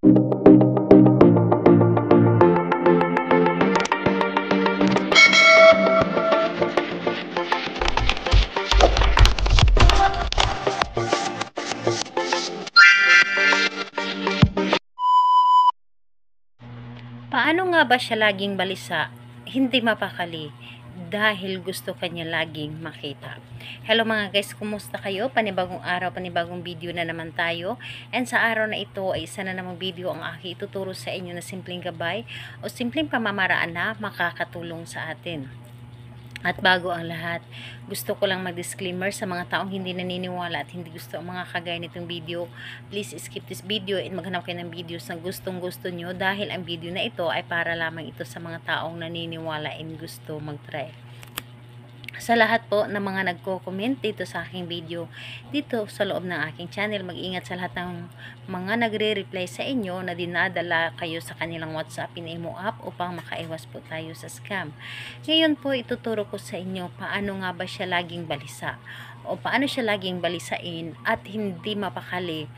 Paano nga ba siya laging balisa, hindi mapakali, dahil gusto kanya laging makita? Hello mga guys, kumusta kayo? Panibagong araw, panibagong video na naman tayo. And sa araw na ito ay isa na namang video ang aking ituturo sa inyo na simpleng gabay o simpleng pamamaraan na makakatulong sa atin. At bago ang lahat, gusto ko lang mag-disclaimer sa mga taong hindi naniniwala at hindi gusto ang mga kagaya nitong video. Please skip this video and maghanap kayo ng videos na gustong gusto nyo, dahil ang video na ito ay para lamang ito sa mga taong naniniwala and gusto mag-try. Sa lahat po ng mga nagko-comment dito sa aking video, dito sa loob ng aking channel, mag-ingat sa lahat ng mga nagre-reply sa inyo na dinadala kayo sa kanilang WhatsApp in Imo app upang makaiwas po tayo sa scam. Ngayon po, ituturo ko sa inyo paano nga ba siya laging balisa o paano siya laging balisain at hindi mapakali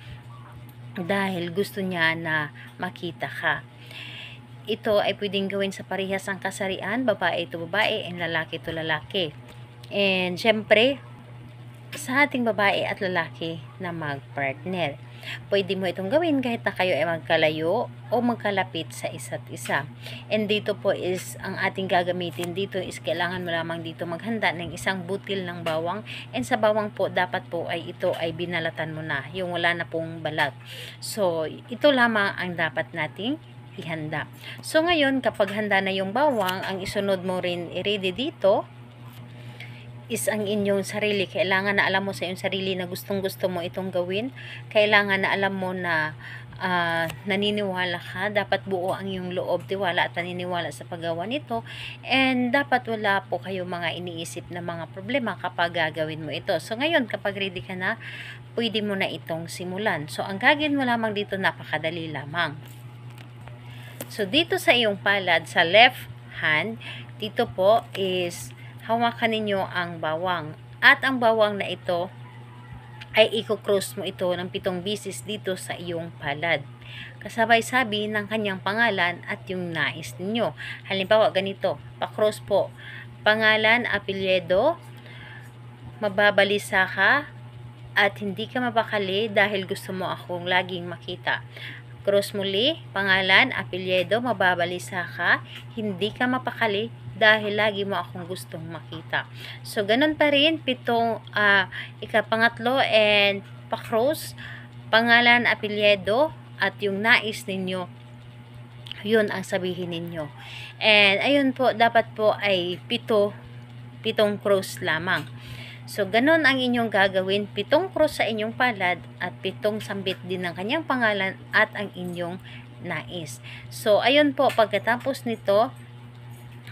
dahil gusto niya na makita ka. Ito ay pwedeng gawin sa parehas ang kasarian, babae ito babae and lalaki ito lalaki. And syempre, sa ating babae at lalaki na mag-partner, pwede mo itong gawin kahit na kayo ay magkalayo o magkalapit sa isa't isa. And dito po is, ang ating gagamitin dito is kailangan mo lamang dito maghanda ng isang butil ng bawang. And sa bawang po, dapat po ay ito ay binalatan mo na, yung wala na pong balat. So, ito lamang ang dapat nating ihanda. So, ngayon, kapag handa na yung bawang, ang isunod mo rin i-ready dito is ang inyong sarili. Kailangan na alam mo sa iyong sarili na gustong gusto mo itong gawin. Kailangan na alam mo na naniniwala ka. Dapat buo ang iyong loob, tiwala at naniniwala sa paggawa nito. And dapat wala po kayo mga iniisip na mga problema kapag gagawin mo ito. So ngayon, kapag ready ka na, pwede mo na itong simulan. So ang gagawin mo lamang dito, napakadali lamang. So dito sa iyong palad, sa left hand, dito po is hawakan ninyo ang bawang. At ang bawang na ito ay i-cross mo ito ng 7 beses dito sa iyong palad. Kasabay sabi ng kanyang pangalan at yung nais ninyo. Halimbawa ganito, pa-cross po. Pangalan, apelyido, mababalisa ka at hindi ka mapakali dahil gusto mo akong laging makita. Cross muli, pangalan, apelyido, mababalisa ka, hindi ka mapakali dahil lagi mo akong gustong makita. So, ganun pa rin, ikapangatlo and pa-cross, pangalan, apelyido, at yung nais ninyo, yun ang sabihin ninyo. And, ayun po, dapat po ay 7 cross lamang. So, ganun ang inyong gagawin, 7 cross sa inyong palad at 7 sambit din ng kanyang pangalan at ang inyong nais. So, ayun po, pagkatapos nito,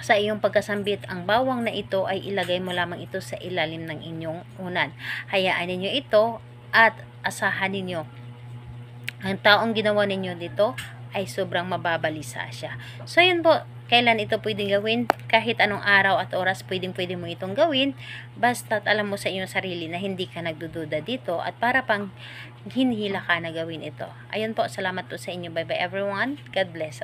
sa iyong pagkasambit, ang bawang na ito ay ilagay mo lamang ito sa ilalim ng inyong unan. Hayaan ninyo ito at asahan ninyo. Ang taong ginawa ninyo dito ay sobrang mababalisa siya. So, yun po. Kailan ito pwedeng gawin? Kahit anong araw at oras, pwedeng mo itong gawin. Basta't alam mo sa iyong sarili na hindi ka nagdududa dito at para pang hinihila ka na gawin ito. Ayun po, salamat po sa inyo. Bye bye everyone. God bless.